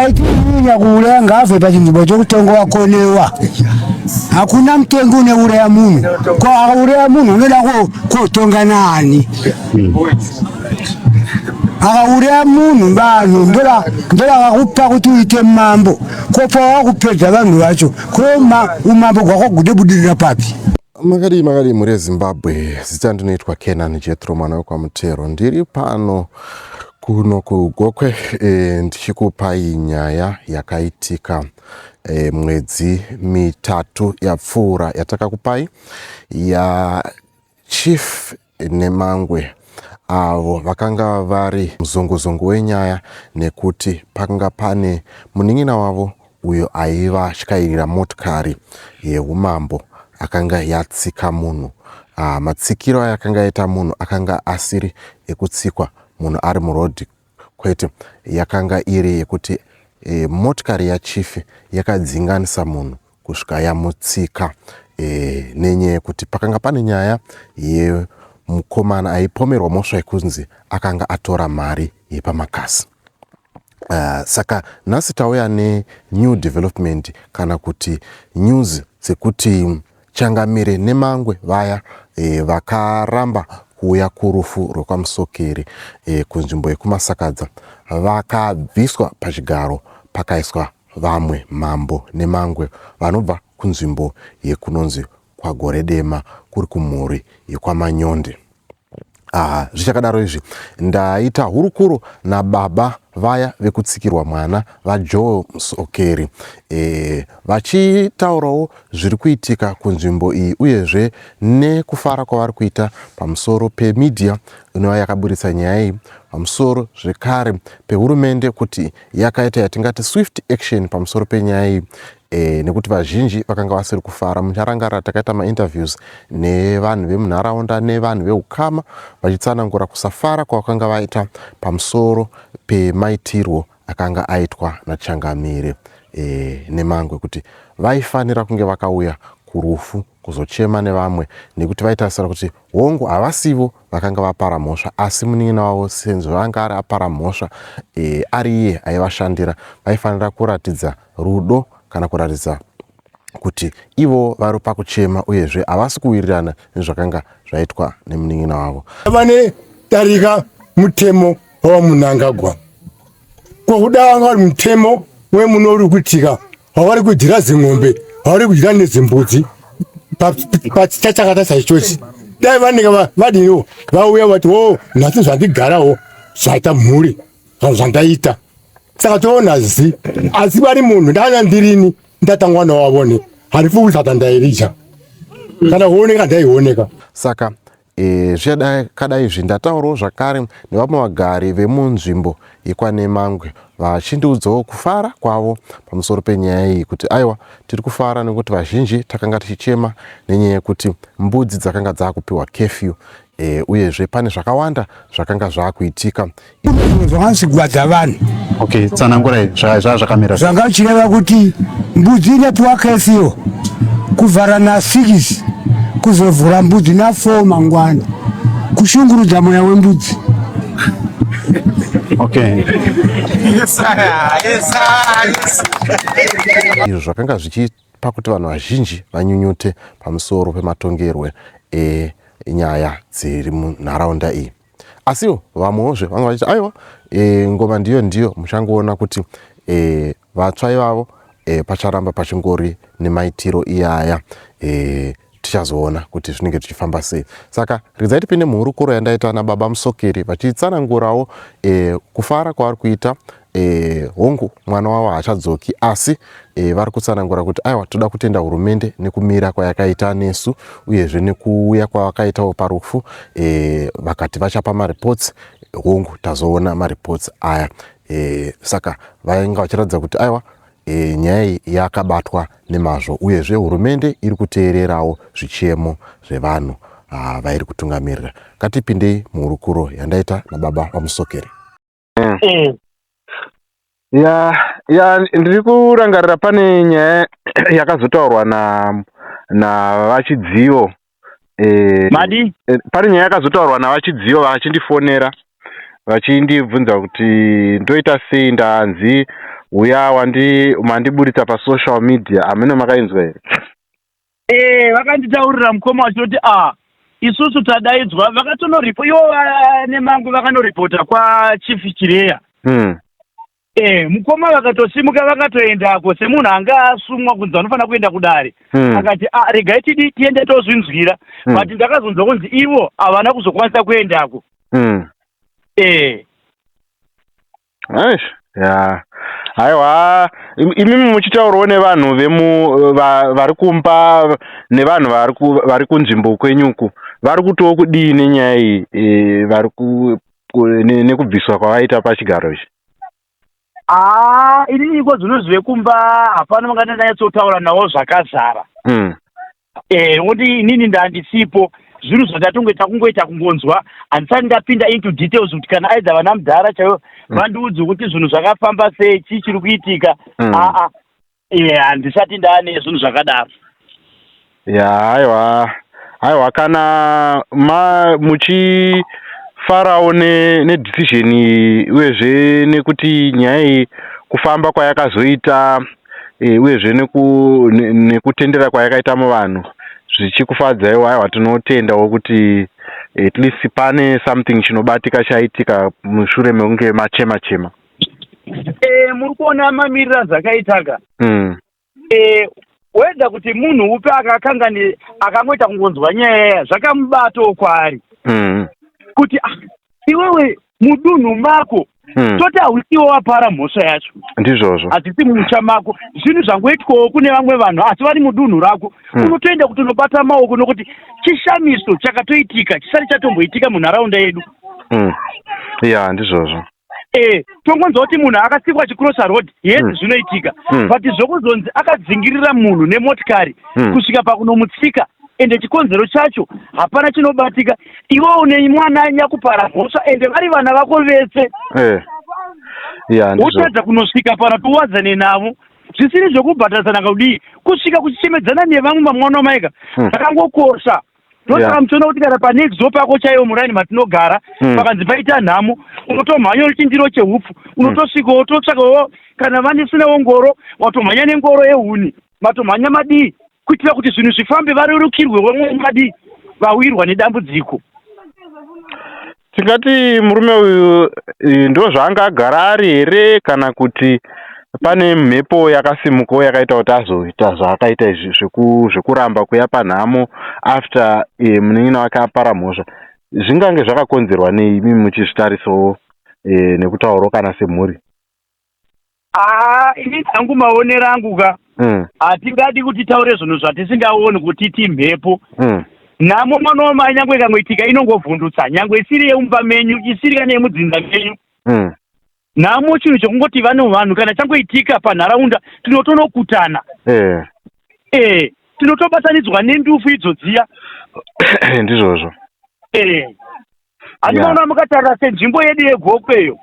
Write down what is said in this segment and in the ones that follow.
Aikinya kulenga afe pa chinzibo chokutongo wakolewa. Hakuna mtengune ule ya munu. Kwa ule ya munu nenda kutonga nani. Ule ya munu mbanu ndola wakupa kutuite mambo. Kwa pa wakupeta bangu wacho. Kwa umambo kwa kudebudira papi. Magari muri Zimbabwe zitandu naitwa Kenan Jethro mwana kwa Mutero ndiri pano kuno kugokwe ndichikupai nyaya yakaitika mwedzi mitatu yapfuura yatakakupai ya Chief Nemangwe avo vakanga vari muzunguzungu wenyaya nekuti pakanga pane muning'ina wavo uyo aiva achikairira motikari yeumambo akanga yatsika munhu. Matsikiro yakanga yaita munhu akanga asiri ekutsikwa munhu ari murodhi, kwete yakanga iri yekuti motikari yachifi yakadzinganisa munhu kusvika yamutsika, nenyaya yekuti pakanga pane nyaya yemukomana aipomerwa mhosva yekunzi akanga atora mari yepamakasi. Saka nhasi tauya nenew development kana kuti news dzekuti Changamire Nemangwe vaya vakaramba kuuya kurufu rwekwaMusokeri kunzvimbo yekuMasakadza vakabviswa pachigaro pakaiswa vamwe Mambo Nemangwe vanobva kunzvimbo yekunonzi kwaGoredema kuri kumhuri yekwaManyonde. Zvichakadaro izvi ndaita hurukuro nababa vaya vekutsikirwa mwana vaJoe Musokeri vachitaurawo zviri kuitika kunzvimbo iyi uyezve nekufara kwavari kuita pamusoro pemedia inova yakaburitsa nyaya iyi, pamusoro zvekare pehurumende kuti yakaita yatingati swift action pamusoro penyaya iyi. Nekuti vazhinji vakanga vasiri kufara. Mucharangarira takaita mainterviews nevanhu vemunharaunda nevanhu veukama vachitsanangura kusafara kwavakanga vaita pamusoro pemaitirwo akanga aitwa naChangamire Nemangwe, kuti vaifanira kunge vakauya kurufu kuzochema nevamwe nekuti vaitasira kuti hongu havasivo vakanga vapara mhosva, asi munin'ina wavo senzvo vanga ari apara mhosva ari iye aivashandira, vaifanira kuratidza rudo kana kuratidza kuti ivo vari pakuchema uyezve havasi kuwirirana nezvakanga zvaitwa nemunin'ina wavo. Vane tarika mutemo wamunangagwa kwokuda wanga vari mutemo wemunori kuitika wavari kudyira zing'ombe wavari kudyira nezimbudzi pachichakata saichochi. Dai vanenge vadiniwo vauya vati nhasi zvandigarawo zvaita mhuri zvandaita. Saka toona asi vari munhu ndanya ndirini ndatangwana wavone harifu kuzata ndairija kana kuoneka ndaioneka. Saka zvichakadai izvi ndataurawo zvakare nevamwe vagari vemunzvimbo yekwaNemangwe vachindiudzawo kufara kwavo pamusoro penyaya iyi, kuti aiwa tiri kufara nekuti vazhinji takanga tichichema nenyaya yekuti mbudzi dzakanga dzakupiwa curfew, uyezve pane zvakawanda zvakanga zvakuitika. Zvakanzigwadza vanhu. Okay, tsanangurai zvakamira. Zvanga chireva kuti mbudzi inopiwa curfew kuvhara na6 kuzovhura mbudzi na4 mangwana kushungurudza mweya wembudzi. Okay. Izvo zvakanga zvichipa kuti vanhu vazhinji vanyunyute pamusoro pematongerwe enyaya dziri munharaunda iyi. Asiwo vamwezve vanga vachiti aiwa ngoma ndiyo muchangoona kuti vatsva ivavo pacharamba pachingori nemaitiro iyaya, tichazoona kuti zvinenge tichifamba sei. Saka ridza tipinde muhurukuro yandaita nababa Musokeri vachitsanangurawo kufara kwavari kuita. Hongu mwana wavo haachadzoki, asi vari kutsanangura kuti aiwa toda kutenda hurumende nekumira kwayakaita nesu uyezve nekuuya kwavakaitawo parufu. Vakati vachapa maripots, hongu tazoona maripots aya. Saka vainga vachiratidza kuti aiwa nyaya iyi yakabatwa nemazvo uyezve hurumende iri kuteererawo zvichemo zvevanhu vairi kutungamirira. Ngatipindei muhurukuro yandaita nababa vaMusokeri. Ndiri kurangarira pane nyaya yakazotaurwa navachidzivo. Pane nyaya yakazotaurwa navachidzivo vachindifonera vachindibvunza kuti ndoita sei ndanzi uya mandiburitsa pasocial media amene makainzwa here? Vakanditaurira mukoma wachoti isusu tadaidzwa ivo nemangu vakanoripota kwachief Chireya. Mukoma vakatosimuka vakatoendako semunhu anga asumwa kunzi anofanira kuenda kudare. Akati regai tiende tozvinzwira. But ndakazonzwa kunzi ivo havana kuzokwanisa kuendako. Yeah. Aiwa, imimi muchitaurawo nevanhu vari kumba nevanhu vari kunzvimbo kwenyuku vari kutowo kudii nyaya iyi nekubviswa kwavaita pachigaro ichi? Iniko zvinozive kumba hapana mangandanyatsotaura navo zvakazara. Nekuti inini ndandisipo zvinhu zvatatongeta kungoita kungonzwa handisati ndapinda into details kuti kana aidza vana mudhara chaivo vandiudze kuti zvinhu zvakafamba sei chii chiri kuitika. Handisati ndaane zvinhu zvakadaro. Aiwa kana muchifarawo nedecision uyezve nekuti nyaya iyi kufamba kwayakazoita uyezve nekutendera kwayakaita muvanhu zvichikufadzaiwo, aiwa tinotendawo kuti at least pane something chinobatika chaitika mushure mekunge machema. Muri kuona mamirira zvakaitaka. Weda kuti munhu upe akangoita kungonzwa nyaya zvakamubatawo kwaari. Kuti iwewe mudunhu mako toti hausiwo wapara mhosva yacho. Ndizvozvo. Hatisi mumusha mako. Zvinhu zvangoitwawo kune vamwe vanhu asi vari mudunhu rako. Unotoenda kuti unobata maoko nokuti chishamiso chakatoitika chisati chatomboitika munharaunda yedu. Ndizvozvo. Tongonzwa kuti munhu akasikwa chicrossa road zvinoitika. But zvokuzonzi akadzingirira munhu nemotikari kusvika pakunomutsika ende chikonzero chacho hapana chinobatika. Iwo une mwana anyakupara mhosva ende vari vana vako vese. Wotadza kunosvika pana tuwadzane navo zvisiri zvokubhadhadzana kudii kusvika kuchichemedzana nevamwe vamwana wamaika zvakangokosha. Ndosaka muchiona kuti kana panexo pako chaiwo muraini matinogara pakanzi paita nhamo unotomhanya nechindiro chehupfu unotosvika wototsvakawo kana vanesunewo ngoro watomhanya nengoro yehuni matomhanya madii kuitira kuti zvinhu zvifambe varerukirwewo madii vawirwa nedambudziko. Tingati murume uyu ndo zvaanga agara ari here kana kuti pane mhepo yakasimukawo yakaita kuti azoita zvaakaita izvi zvekuramba kuya panhamo after munin'ina wake apara mhosva? Zvingange zvakakonzerwa nei imi muchizvitarisawo nekutaurawo kana semhuri? Ini dzangu maonero angu hatingadi kuti taure zvinhu zvatisingaoni kuti timhepo. Nhamo mwana wamai nyangwe ikangoitika inongovhundutsa nyangwe isiri yeumba menyu isiri kana yemudzinza menyu. Nhamo chinhu chokungoti vanhu kana changoitika panharaunda tinotonokutana. Tinotobatanidzwa nendufu idzodziya. Ndizvozvo. Handinoona mukatarira senzvimbo yedu yeGokweyo.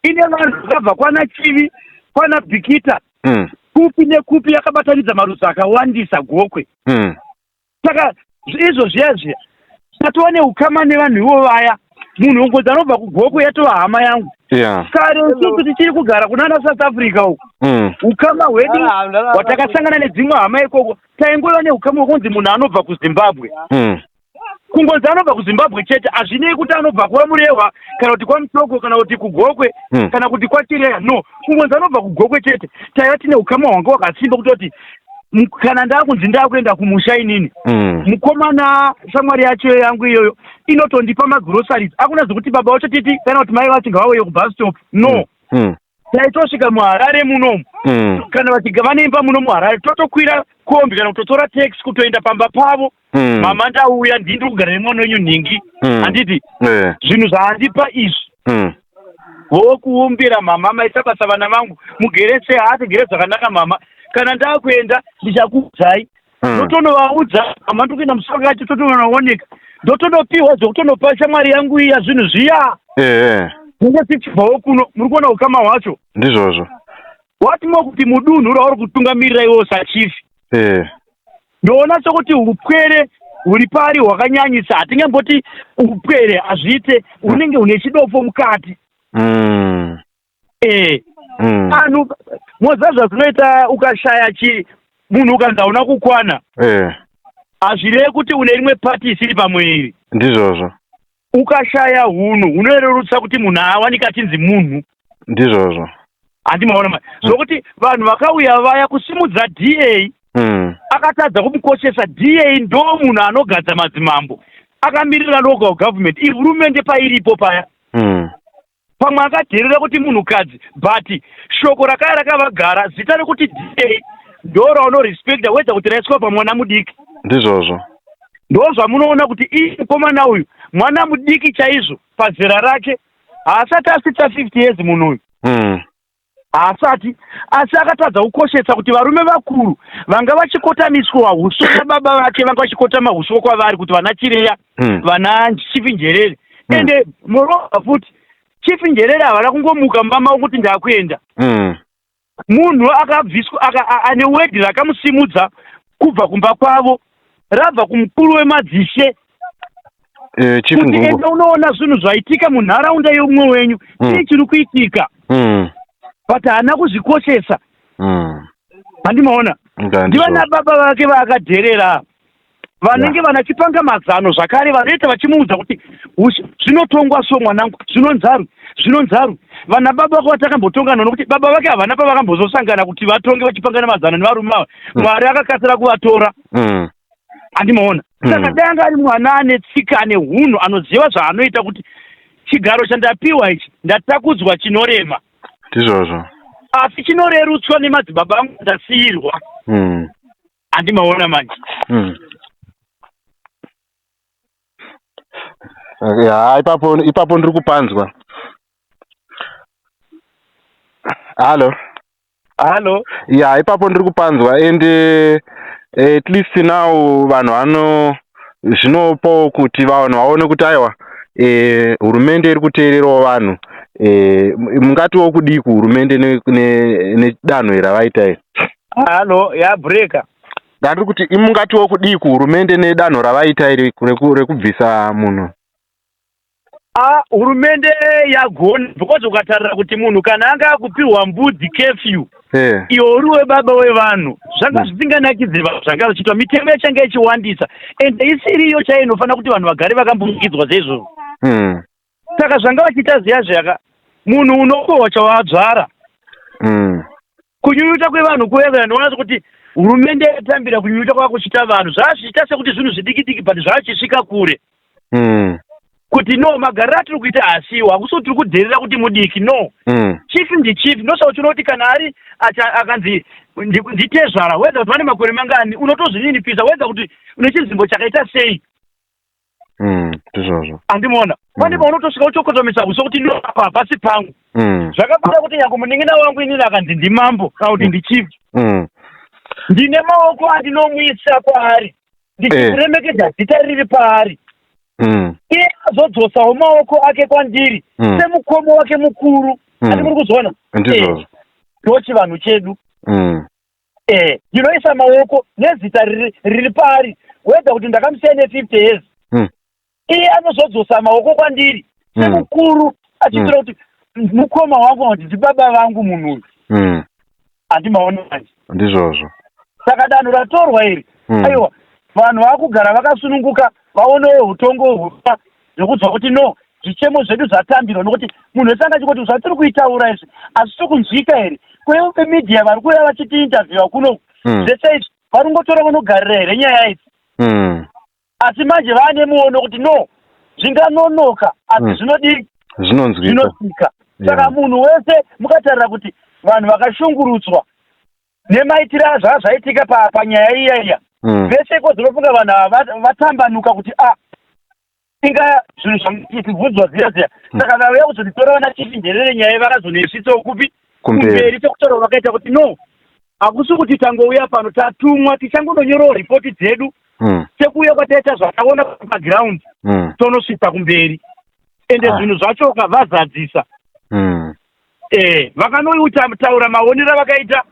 Ine vanhu vakabva kwana Chivi kwana Bhikita. Kupi nekupi yakabatanidza marudzi akawandisa Gokwe. Saka izvo zviya tatowa neukama nevanhu ivo vaya. Munhu ongodza anobva kuGokwe yatova hama yangu. Kare isusu tichiri kugara kunana South Africa uku ukama hwedu hwatakasangana nedzimwe hama ikoko taingova neukama hwekunzi munhu anobva kuZimbabwe. Kungonzi anobva kuZimbabwe chete hazvinei kuti anobva kwaMurehwa kana kuti kwaMutoko kana kuti kuGokwe kana kuti kwaChireya. No, kungonzi anobva kuGokwe chete taiva tine ukama hwanga hwakasimba kutoti kana ndakunzi ndakuenda kumusha inini mukomana shamwari yacho yangu iyoyo inotondipa magroceries. Hakuna zvokuti baba vacho titi kana kuti mai vacho ngavauye kubus stop. No, taitosvika muHarare munomu kana vaneimba muno muHarare totokwira kombi kana kutotora taxi kutoenda pamba pavo. Mama ndauya ndiri kugara nemwana wenyu nhingi handiti zvinhu zvaandipa izvi vokuumbira mama maita basa vana vangu mugere sehatigere zvakanaka mama kana ndakuenda ndichakuudzai ndotonovaudza mama ndikuenda musoro kacho totonooneka ndotonopiwa zvokutonopa shamwari yangu iya zvinhu zviya kunge tichibvawo kuno. Muri kuona ukama hwacho? Ndizvozvo. Watimo kuti mudunhu rauri kutungamirira iwo sachifi ndoona sokuti upwere huri pari hwakanyanyisa. Hatingamboti upwere hazviite hunenge hune chidofo mukati. Anhu mozazva zvinoita ukashaya munhu ukanzaona kukwana hazvirei kuti une rimwe pati isiri pamwiri. Ndizvozvo. Ukashaya hunhu hunorerutsa kuti munhu awanika achinzi munhu. Ndizvozvo. Handimaona zvokuti vanhu vakauya vaya kusimudza DA akatadza kumukoshesa. DA ndo munhu anogadza madzimambo, akamirira local government. Hurumende pairipo paya pamwe akadherera kuti munhukadzi, but shoko rakaya rakavagara zita rekuti DA ndo raunorespecta wedza kuti raiswa pamwana mudiki. Ndizvozvo. Ndo zvamunoona kuti mukomana uyu mwana mudiki chaizvo pazera rake, haasati asvitsa 50 years munhu uyu. Haasati, asi akatadza kukoshetsa kuti varume vakuru vanga vachikotamiswa huso nababa vake, vanga vachikotama huso kwavari kuti vana Chireya, vana Chief Njerere. Ende moreover futi Chief Njerere havana kungomuka mumba kuti ndakuenda. Munhu akabviswa ane wedhi rakamusimudza kubva kumba kwavo rabva kumukuru wemadzishe. Kuti ende unoona zvinhu zvaitika munharaunda yeumwe wenyu chii chiri kuitika. But haana kuzvikoshesa. Handimaona ndivana baba vake vaakadherera vanenge vanachipanga mazano zvakare vanoita vachimuudza kuti zvinotongwa so mwanangu, zvinonzaru. Vana baba vake vatakambotongana nokuti baba vake havana pavakambozosangana kuti vatonge vachipangana mazano nevarume ava. Mwari akakasira kuvatora. Handimaona saka dai anga ari mwana ane tsika ane hunhu anoziva zvaanoita kuti chigaro chandapiwa ichi ndatakudzwa chinorema. Ndizvozvo. Asi chinorerutswa nemadzibaba angu ndasiyirwa. Handimaona manje. Ipapo ndiri kupanzwa. Halo. Yeah, ipapo ndiri kupanzwa ende at least now vanhu zvinopo kuti vanhu vaone kuti aiwa hurumende iri kuteererawo vanhu. Mungatiwo kudii kuhurumende nedanho ravaita iri? Halo, yabreka. Ndandiri kuti mungatiwo kudii kuhurumende nedanho ravaita iri rekubvisa munhu? Hurumende yagona because ukatarira kuti munhu kana anga akupiwa mbudzi curfew iwo uriwe baba wevanhu zvanga zvisinganakidze vanhu zvanga zvichiitwa, mitemo yachanga ichiwandisa ende isiriyo chaiyo inofanira kuti vanhu vagare vakambukidzwa zvezvo. Saka zvanga vachiita ziyazvaka munhu unokohwa chawadzvara. Kunyunyuta kwevanhu kuwedzera ndinoona kuti hurumende yatambira kunyunyuta kwakuchita vanhu zvazvichita sekuti zvinhu zvidiki but zvachisvika kure. Kuti no magariro atiri kuita asiwo hakusi tiri kudherera kuti mudiki no. Chief ndichief ndosawo chinoti kana ari akanzi nditezvara wedza kuti vane makore mangani unotozvininipisa wedza kuti une chizimbo chakaita sei. Ndizvozvo. Handimaona pane paunotosvika uchokotomesa huso kuti ndo apa pasi pangu. Zvakapanda kuti nyange munin'ina wangu inini akanzi ndimambo kana kuti ndichief. Ndine maoko andinomwisa kwaari ndichiremekedza zita riri paari. Iye azodzosawo maoko ake kwandiri semukomo wake mukuru. Ati muri kuzona ndo chivanhu chedu. Ndinoisa maoko nezita riri paari wedza kuti ndakamusiya ne50 years. Iye anozodzosa maoko kwandiri semukuru achiitira kuti mukoma wangu kuti ndibaba vangu munhu uyu. Handimaona manje. Ndizvozvo. Saka danho ratorwa iri aiwa vanhu vakugara vakasununguka vaonewo utongo hwupa zvokudzwa kuti no zvichemo zvedu zvatambirwa nokuti munhu wese angachikoti zvatiri kuitaura izvi asi tiri kunzwika here kwevo vemidhiya vari kuuya vachiti interviewa kuno zvese izvi vari kungotora kunogarira here nyaya idzi. Asi manje vaane muono kuti no zvinganonoka asi zvinodii zvinozwika. Saka munhu wese mukatarira kuti vanhu vakashungurutswa nemaitiro zvaitika panyaya iyaiya vese kozinofunga vanhu vatambanuka kuti inga zvinhu zvangitibvudzwa ziya. Saka vauya kuzotitora vana Chief Njerere nyaya vakazonesvitsawo kupi kumberi sekutora vakaita kuti no hakusi kuti tangouya pano tatumwa tichangononyorawo ripoti dzedu sekuuya kwataita zvakaona pagiraundi tonosvitsa kumberi ende zvinhu zvacho vazadzisa. Vakanotaura maonero vakaita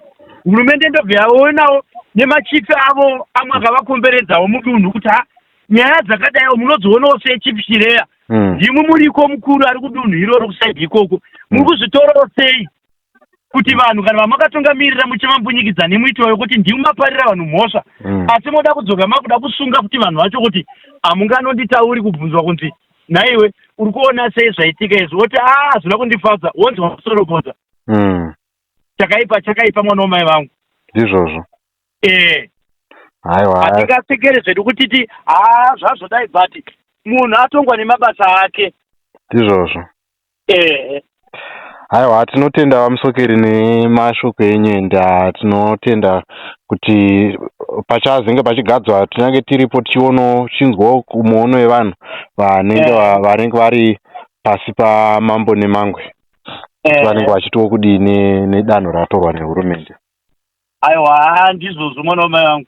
hurumende ndobve yaonawo nemachifi avo amwe akavakomberedzawo mudunhu kuti nyaya dzakadaiwo munodzionawo sechief Chireya ndimwe muriko mukuru ari kudunhu iroro kusaidhi ikoko muri kuzvitorawo sei. kuti vanhu kana vamakatungamirira muchimambunyikidzani muitoyo kuti ndimumaparira vanhu mhosva asi moda kudzoka makuda kusunga kuti vanhu vacho kuti hamunganonditauri kubvunzwa kunzi naiwe uri kuona sei zvaitika izvi woti zvinoda kundifadza wonzi wamusorokodza chakaipa mwana wamai vangu ndizvozvo hatingasekere zvedu kutiti zvazvodai bhati munhu atongwa nemabasa ake ndizvozvo haiwa tinotenda vamusokeri nemashoko enyenda. Tinotenda kuti pachazenge pachigadzwa tinenge tiripo chinzwawo muono wevanhu vanenge vari pasi pamambo nemangwe vanenge vachitiwo kudini nedanho ratorwa nehurumende. Aiwa ndizvozvo mwana wamai vangu.